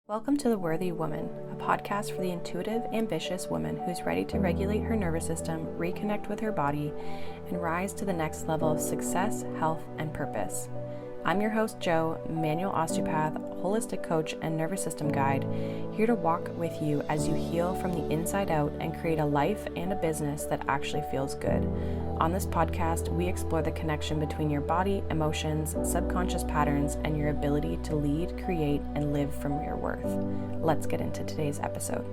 Welcome to The Worthy Woman, a podcast for the intuitive, ambitious woman who's ready to regulate her nervous system, reconnect with her body, and rise to the next level of success, health, and purpose. I'm your host, Jo, manual osteopath, holistic coach, and nervous system guide, here to walk with you as you heal from the inside out and create a life and a business that actually feels good. On this podcast, we explore the connection between your body, emotions, subconscious patterns, and your ability to lead, create, and live from your worth. Let's get into today's episode.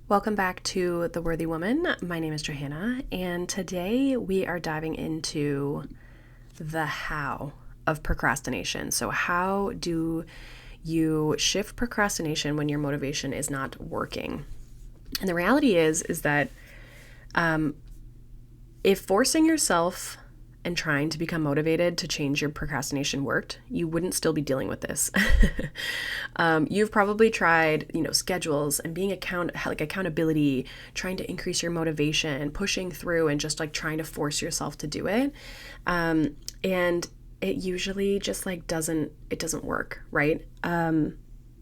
Welcome back to The Worthy Woman. My name is Johanna, and today we are diving into the how of procrastination. So how do you shift procrastination when your motivation is not working? And the reality is that if forcing yourself and trying to become motivated to change your procrastination worked, you wouldn't still be dealing with this. You've probably tried, schedules and being accountability, trying to increase your motivation, pushing through and just trying to force yourself to do it. And it usually just doesn't work, right? And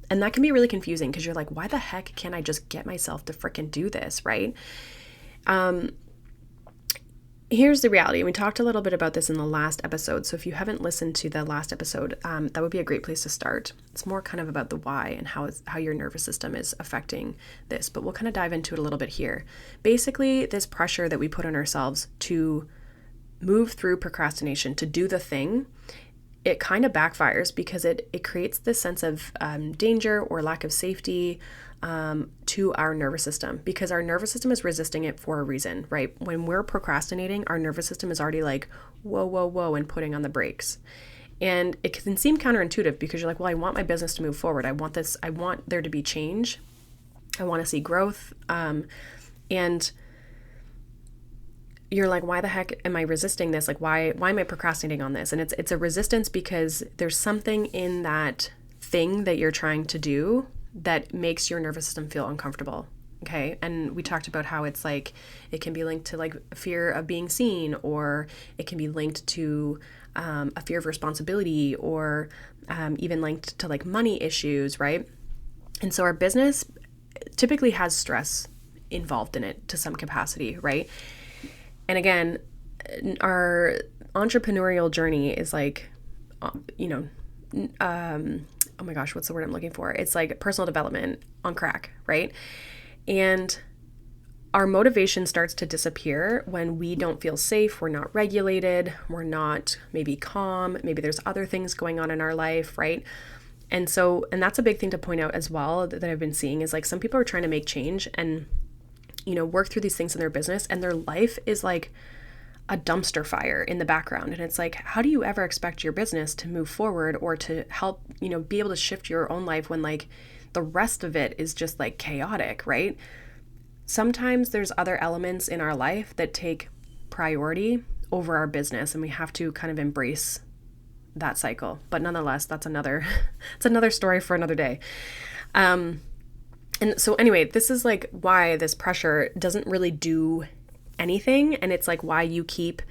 that can be really confusing because you're like, why the heck can't I just get myself to frickin' do this, right? Here's the reality. We talked a little bit about this in the last episode. So if you haven't listened to the last episode, that would be a great place to start. It's more kind of about the why and how your nervous system is affecting this, but we'll kind of dive into it a little bit here. Basically, this pressure that we put on ourselves to move through procrastination, to do the thing, it kind of backfires because it creates this sense of danger or lack of safety to our nervous system, because our nervous system is resisting it for a reason, right? When we're procrastinating, our nervous system is already like, whoa, whoa, whoa, and putting on the brakes. And it can seem counterintuitive because you're like, well, I want my business to move forward. I want there to be change. I want to see growth. And you're like, why the heck am I resisting this? Why am I procrastinating on this? And it's a resistance because there's something in that thing that you're trying to do that makes your nervous system feel uncomfortable. Okay. And we talked about how it's it can be linked to fear of being seen, or it can be linked to a fear of responsibility, or even linked to money issues, right? And so our business typically has stress involved in it to some capacity, right? And again, our entrepreneurial journey is oh my gosh, what's the word I'm looking for? It's personal development on crack, right? And our motivation starts to disappear when we don't feel safe, we're not regulated, we're not maybe calm, maybe there's other things going on in our life, right? And that's a big thing to point out as well that I've been seeing is some people are trying to make change and work through these things in their business, and their life is a dumpster fire in the background. And it's how do you ever expect your business to move forward or to help, be able to shift your own life when the rest of it is just chaotic, right? Sometimes there's other elements in our life that take priority over our business, and we have to kind of embrace that cycle. But nonetheless, that's another story for another day. And so anyway, this is why this pressure doesn't really do anything. And it's why you keep,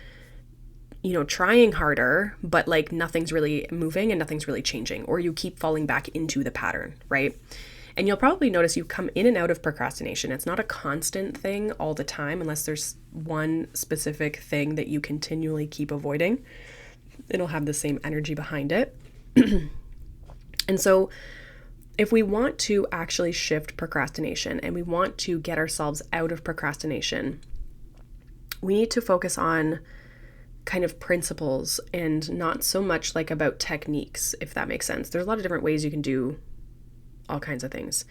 trying harder, but nothing's really moving and nothing's really changing, or you keep falling back into the pattern, right? And you'll probably notice you come in and out of procrastination. It's not a constant thing all the time, unless there's one specific thing that you continually keep avoiding. It'll have the same energy behind it. And so if we want to actually shift procrastination and we want to get ourselves out of procrastination, we need to focus on kind of principles and not so much about techniques, if that makes sense. There's a lot of different ways you can do all kinds of things.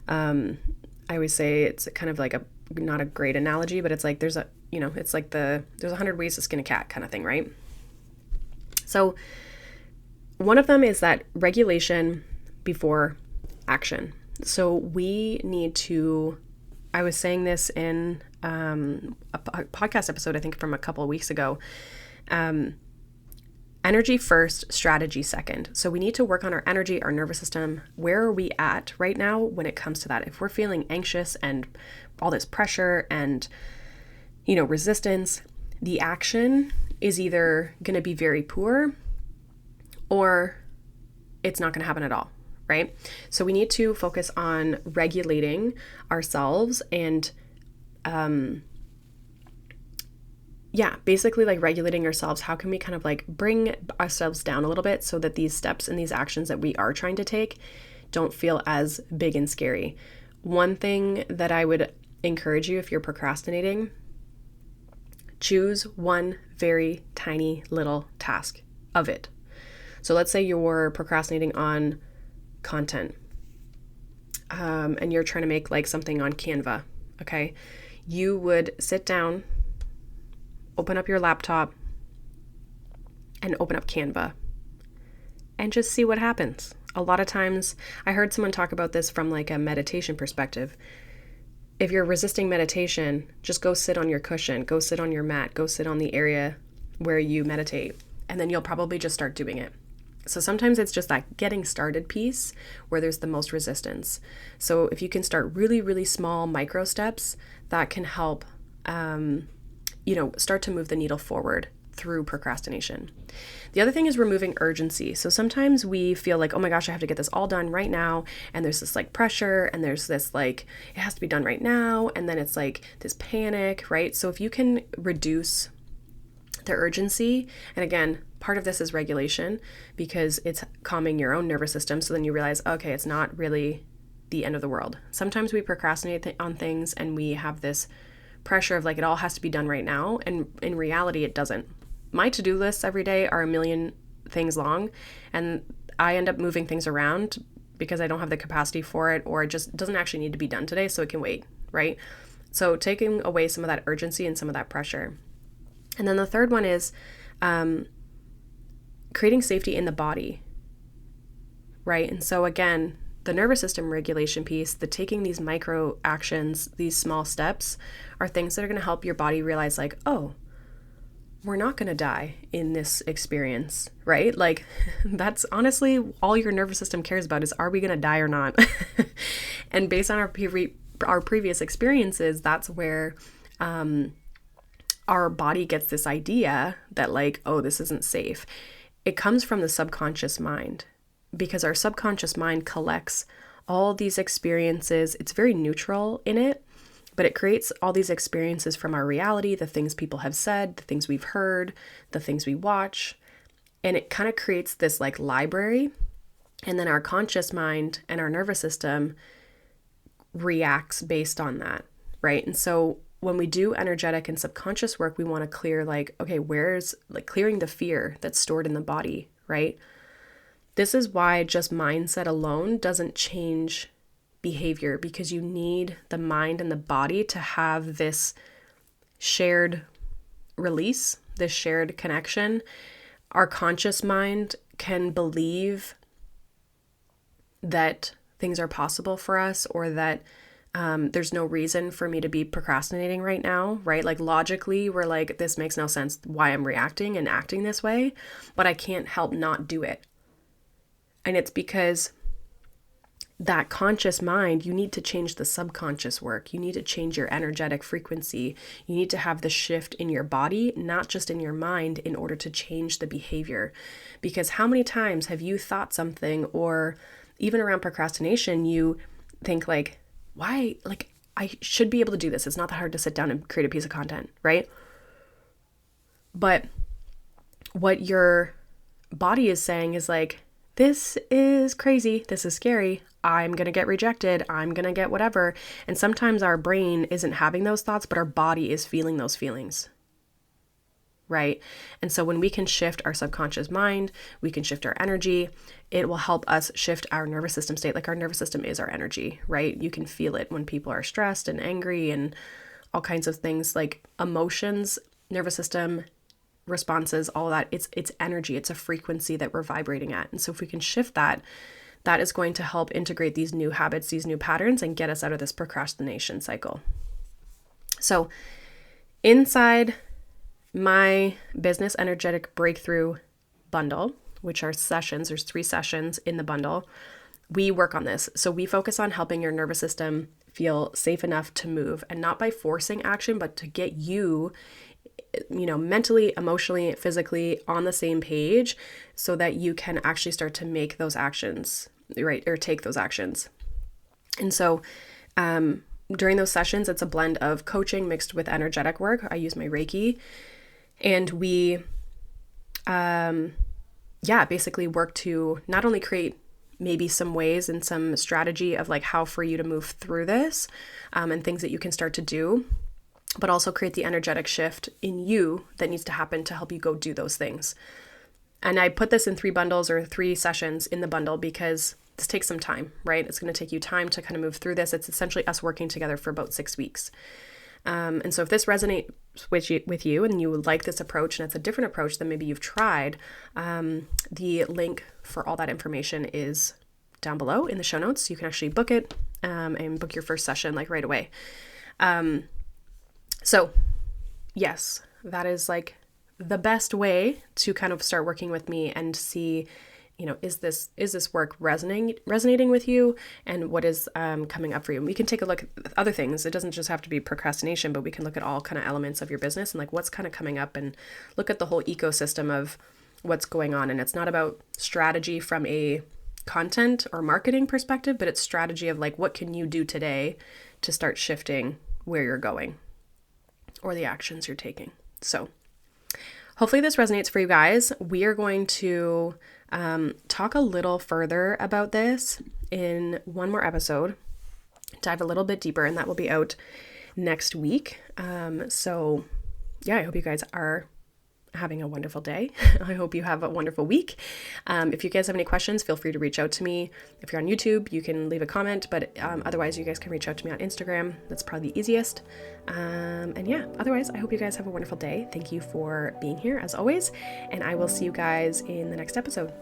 I always say it's kind of not a great analogy, but it's there's 100 ways to skin a cat kind of thing, right? So one of them is that regulation before action. So we need to, I was saying this in a podcast episode, I think from a couple of weeks ago, energy first, strategy second. So we need to work on our energy, our nervous system. Where are we at right now when it comes to that? If we're feeling anxious and all this pressure and, resistance, the action is either going to be very poor or it's not going to happen at all, right? So we need to focus on regulating ourselves and basically like regulating ourselves. How can we kind of like bring ourselves down a little bit so that these steps and these actions that we are trying to take don't feel as big and scary? One thing that I would encourage you, if you're procrastinating, choose one very tiny little task of it. So let's say you're procrastinating on content, and you're trying to make like something on Canva, okay? You would sit down, open up your laptop, and open up Canva and just see what happens. A lot of times, I heard someone talk about this from like a meditation perspective. If you're resisting meditation, just go sit on your cushion, go sit on your mat, go sit on the area where you meditate, and then you'll probably just start doing it. So sometimes it's just that getting started piece where there's the most resistance. So if you can start really, really small micro steps, that can help, start to move the needle forward through procrastination. The other thing is removing urgency. So sometimes we feel like, oh my gosh, I have to get this all done right now. And there's this like pressure, and there's this like, it has to be done right now. And then it's like this panic, right? So if you can reduce the urgency, and again, part of this is regulation because it's calming your own nervous system. So then you realize, okay, it's not really the end of the world. Sometimes we procrastinate on things and we have this pressure of like, it all has to be done right now. And in reality, it doesn't. My to-do lists every day are a million things long, and I end up moving things around because I don't have the capacity for it, or it just doesn't actually need to be done today, so it can wait, right? So taking away some of that urgency and some of that pressure. And then the third one is creating safety in the body, right? And so again, the nervous system regulation piece, the taking these micro actions, these small steps are things that are going to help your body realize like, oh, we're not going to die in this experience, right? Like that's honestly all your nervous system cares about is, are we going to die or not? And based on our previous experiences, that's where our body gets this idea that like, oh, this isn't safe. It comes from the subconscious mind because our subconscious mind collects all these experiences. It's very neutral in it, but it creates all these experiences from our reality, the things people have said, the things we've heard, the things we watch. And it kind of creates this like library. And then our conscious mind and our nervous system reacts based on that, right? And so when we do energetic and subconscious work, we want to clear like, okay, where's like clearing the fear that's stored in the body, right? This is why just mindset alone doesn't change behavior, because you need the mind and the body to have this shared release, this shared connection. Our conscious mind can believe that things are possible for us, or that there's no reason for me to be procrastinating right now, right? Like logically, we're like, this makes no sense why I'm reacting and acting this way, but I can't help not do it. And it's because that conscious mind, you need to change the subconscious work. You need to change your energetic frequency. You need to have the shift in your body, not just in your mind, in order to change the behavior. Because how many times have you thought something, or even around procrastination, you think like, why, like I should be able to do this. It's not that hard to sit down and create a piece of content, right? But what your body is saying is like, this is crazy. This is scary. I'm going to get rejected. I'm going to get whatever. And sometimes our brain isn't having those thoughts, but our body is feeling those feelings, right? And so when we can shift our subconscious mind, we can shift our energy, it will help us shift our nervous system state. Like our nervous system is our energy, right? You can feel it when people are stressed and angry and all kinds of things like emotions, nervous system responses, all that. It's energy. It's a frequency that we're vibrating at. And so if we can shift that, that is going to help integrate these new habits, these new patterns, and get us out of this procrastination cycle. So inside my business energetic breakthrough bundle, which are sessions, there's 3 sessions in the bundle, we work on this. So we focus on helping your nervous system feel safe enough to move, and not by forcing action, but to get you mentally, emotionally, physically on the same page so that you can actually start to make those actions, right? Or take those actions. And so, during those sessions, it's a blend of coaching mixed with energetic work. I use my Reiki, and we, basically work to not only create maybe some ways and some strategy of like how for you to move through this, and things that you can start to do, but also create the energetic shift in you that needs to happen to help you go do those things. And I put this in 3 bundles or 3 sessions in the bundle because this takes some time, right? It's going to take you time to kind of move through this. It's essentially us working together for about 6 weeks. And so if this resonates with you and you like this approach and it's a different approach than maybe you've tried, the link for all that information is down below in the show notes. You can actually book it and book your first session like right away. So yes, that is like the best way to kind of start working with me and see, is this work resonating with you, and what is coming up for you? And we can take a look at other things. It doesn't just have to be procrastination, but we can look at all kind of elements of your business and like what's kind of coming up and look at the whole ecosystem of what's going on. And it's not about strategy from a content or marketing perspective, but it's strategy of like, what can you do today to start shifting where you're going or the actions you're taking. So hopefully this resonates for you guys. We are going to talk a little further about this in one more episode, dive a little bit deeper, and that will be out next week. So yeah, I hope you guys are having a wonderful day. I hope you have a wonderful week. If you guys have any questions, feel free to reach out to me. If you're on YouTube, you can leave a comment, but otherwise you guys can reach out to me on Instagram. That's probably the easiest. And yeah, otherwise, I hope you guys have a wonderful day. Thank you for being here as always, and I will see you guys in the next episode.